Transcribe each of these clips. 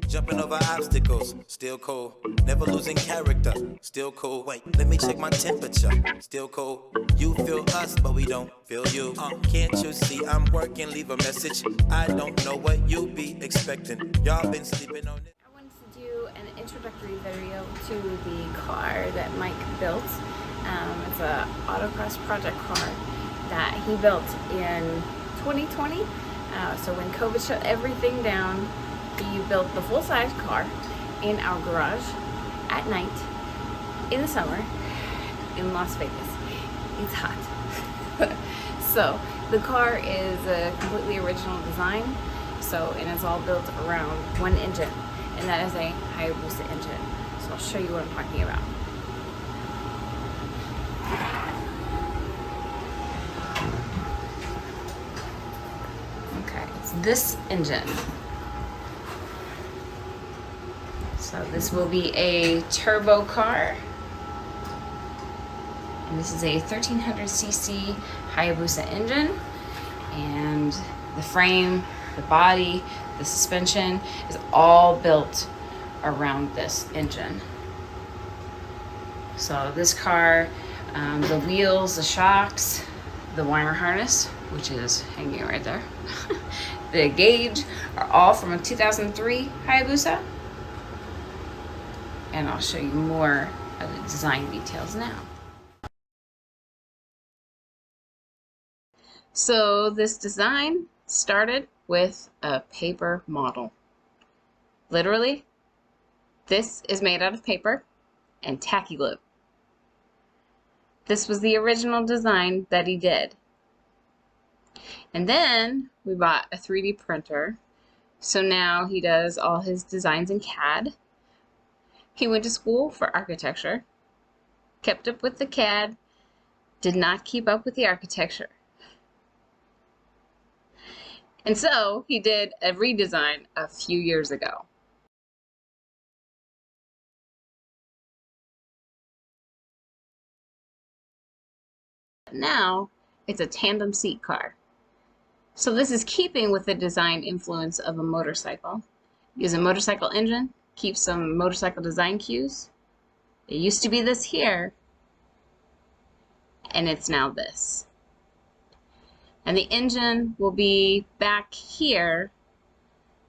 Jumping over obstacles, still cool. Never losing character, still cool. Wait, let me check my temperature, still cool. You feel us, but we don't feel you. Can't you see I'm working? Leave a message. I don't know what you be expecting. Y'all been sleeping on it. I wanted to do an introductory video to the car that Mike built. It's a autocross project car that he built in 2020. So when COVID shut everything down, he built the full-size car in our garage at night in the summer in Las Vegas. It's hot. So the car is a completely original design. And it's all built around one engine, and that is a Hayabusa engine. So I'll show you what I'm talking about. Okay, it's this engine. So this will be a turbo car, and this is a 1300cc Hayabusa engine, and the frame, the body, the suspension is all built around this engine. So this car, the wheels, the shocks, the wire harness, which is hanging right there, the gauge are all from a 2003 Hayabusa. And I'll show you more of the design details now. So this design started with a paper model. Literally, this is made out of paper and tacky glue. This was the original design that he did. And then we bought a 3D printer. So now he does all his designs in CAD. He went to school for architecture, kept up with the CAD, did not keep up with the architecture. And so he did a redesign a few years ago. Now it's a tandem seat car. So this is keeping with the design influence of a motorcycle. Use a motorcycle engine, keep some motorcycle design cues. It used to be this here, and it's now this. And the engine will be back here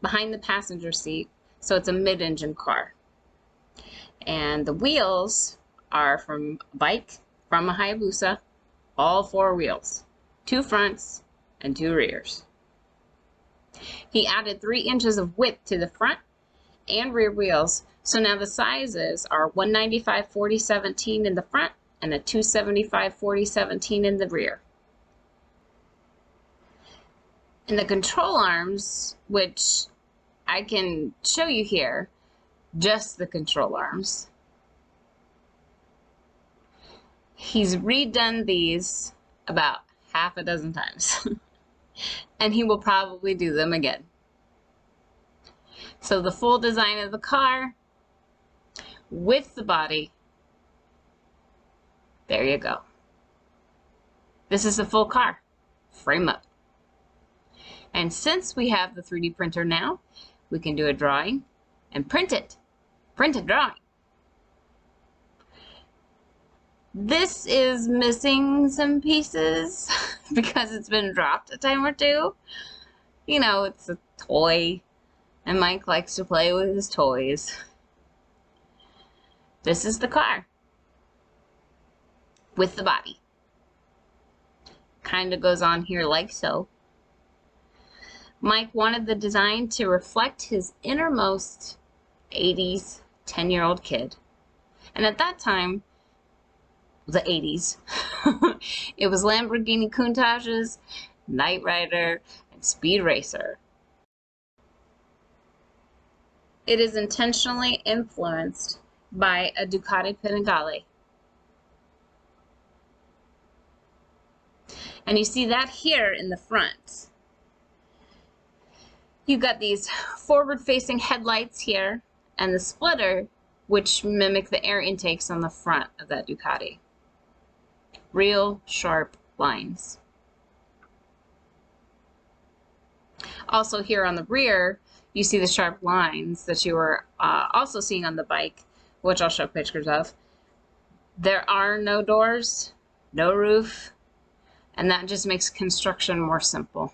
behind the passenger seat, so it's a mid-engine car. And the wheels are from a bike, from a Hayabusa, all 4 wheels, 2 fronts and 2 rears. He added 3 inches of width to the front and rear wheels, so now the sizes are 195/40/17 in the front and a 275/40/17 in the rear. And the control arms, which I can show you here, just the control arms. He's redone these about half a dozen times, and he will probably do them again. So the full design of the car with the body, there you go. This is the full car, frame up. And since we have the 3D printer now, we can do a drawing and print it. Print a drawing. This is missing some pieces because it's been dropped a time or two. You know, it's a toy, and Mike likes to play with his toys. This is the car with the body. Kind of goes on here like so. Mike wanted the design to reflect his innermost 80s 10-year-old kid. And at that time, the 80s, it was Lamborghini Countaches, Knight Rider, and Speed Racer. It is intentionally influenced by a Ducati Panigale. And you see that here in the front. You've got these forward-facing headlights here and the splitter, which mimic the air intakes on the front of that Ducati. Real sharp lines. Also here on the rear, you see the sharp lines that you were also seeing on the bike, which I'll show pictures of. There are no doors, no roof, and that just makes construction more simple.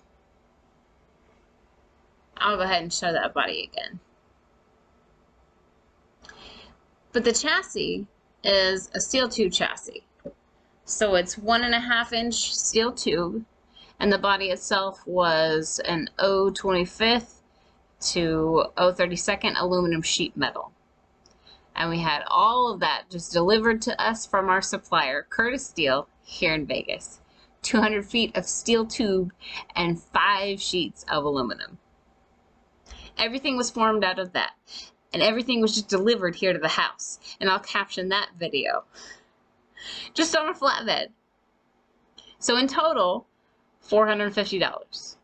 I'll go ahead and show that body again. But the chassis is a steel tube chassis. So it's 1.5-inch steel tube, and the body itself was an 0.25 to 0.32 aluminum sheet metal. And we had all of that just delivered to us from our supplier, Curtis Steel, here in Vegas. 200 feet of steel tube and 5 sheets of aluminum. Everything was formed out of that. And everything was just delivered here to the house. And I'll caption that video. Just on a flatbed. So in total, $450.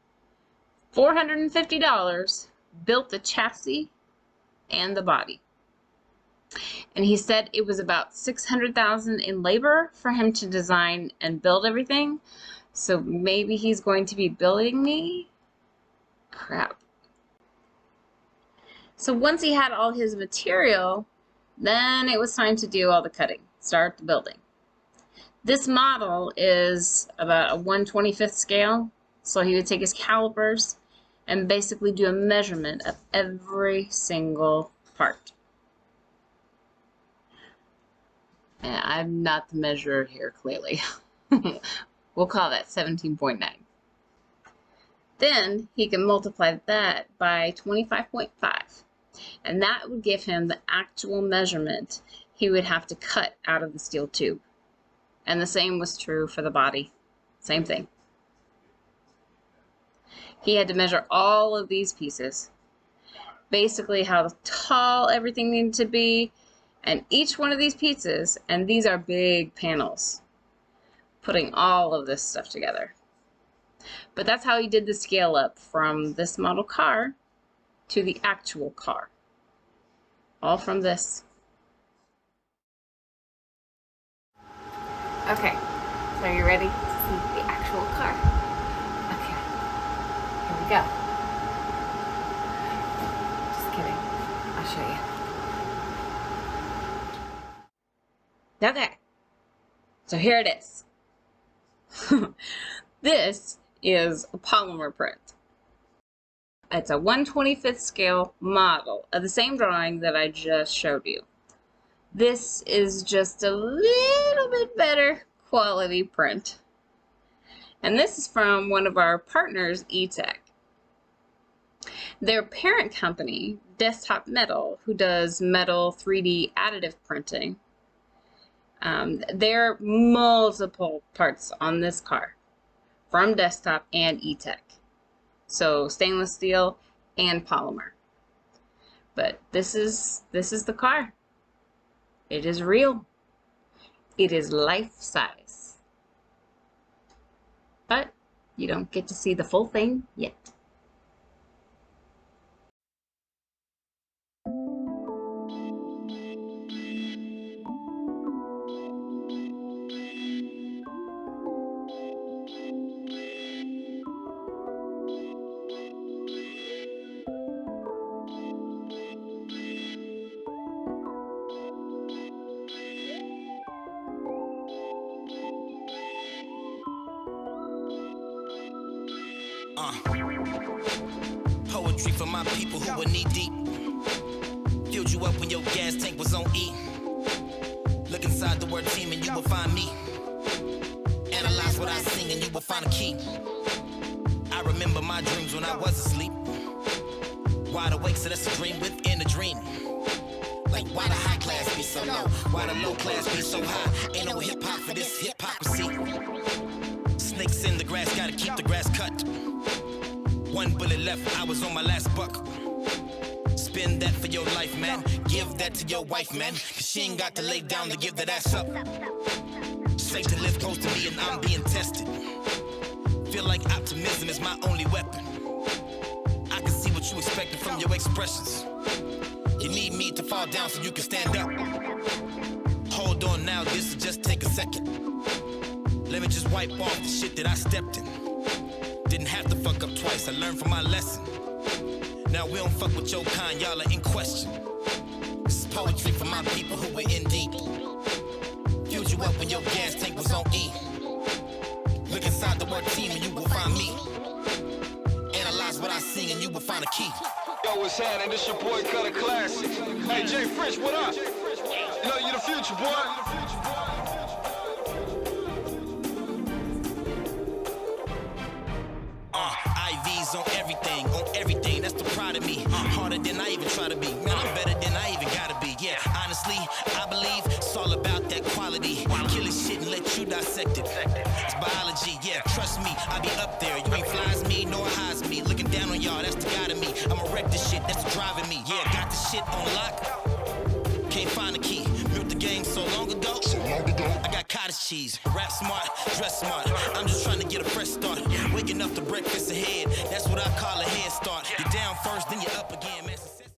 $450 built the chassis and the body. And he said it was about $600,000 in labor for him to design and build everything. So maybe he's going to be building me? Crap. So once he had all his material, then it was time to do all the cutting, start the building. This model is about a 1/25 scale. So he would take his calipers and basically do a measurement of every single part. And I'm not the measurer here, clearly. We'll call that 17.9. Then he can multiply that by 25.5. And that would give him the actual measurement he would have to cut out of the steel tube. And the same was true for the body. Same thing. He had to measure all of these pieces. Basically how tall everything needed to be. And each one of these pieces, and these are big panels, putting all of this stuff together. But that's how he did the scale up from this model car to the actual car. All from this. Okay, so are you ready to see the actual car? Okay, here we go. Just kidding, I'll show you. Okay, so here it is. This is a polymer print. It's a 1/25 scale model of the same drawing that I just showed you. This is just a little bit better quality print. And this is from one of our partners, E-Tech. Their parent company, Desktop Metal, who does metal 3D additive printing, there are multiple parts on this car from Desktop and E-Tech. So stainless steel and polymer. But this is the car. It is real. It is life size. But you don't get to see the full thing yet. Poetry for my people who were knee deep. Filled you up when your gas tank was on E. Look inside the word team and you will find me. Analyze what I sing and you will find a key. I remember my dreams when I was asleep. Wide awake, so that's a dream within a dream. Like why the high class be so low? Why the low class be so high? Ain't no hip hop for this hypocrisy. Snakes in the grass, gotta keep the grass cut. One bullet left, I was on my last buck. Spend that for your life, man. Give that to your wife, man. Cause she ain't got to lay down to give that ass up. Safe to live close to me and I'm being tested. Feel like optimism is my only weapon. I can see what you expected from your expressions. You need me to fall down so you can stand up. Hold on now, this will just take a second. Let me just wipe off the shit that I stepped in. Didn't have to fuck up twice, I learned from my lesson. Now we don't fuck with your kind, y'all are in question. This is poetry for my people who were in deep. Filled you up when your gas tank was on E. Look inside the word team and you will find me. Analyze what I sing and you will find a key. Yo, what's happening? This your boy Cutter Classic. Hey, jfrench, what up? You know you the future, boy. IVs on everything, that's the pride of me. Harder than I even try to be. Man, I'm better than I even gotta be. Yeah, honestly, I believe it's all about that quality. Kill this shit and let you dissect it. It's biology, yeah, trust me, I be up there. You ain't flies me, nor highs me. Looking down on y'all, that's the God of me. I'ma wreck this shit, that's driving me. Yeah, got this shit on lock. Can't find the key. Built the game so long ago. I got cottage cheese. Rap smart, dress smart. I'm just trying to get a fresh start. Waking up to breakfast ahead. That's what I call a head start. You're down first, then you're up again, man.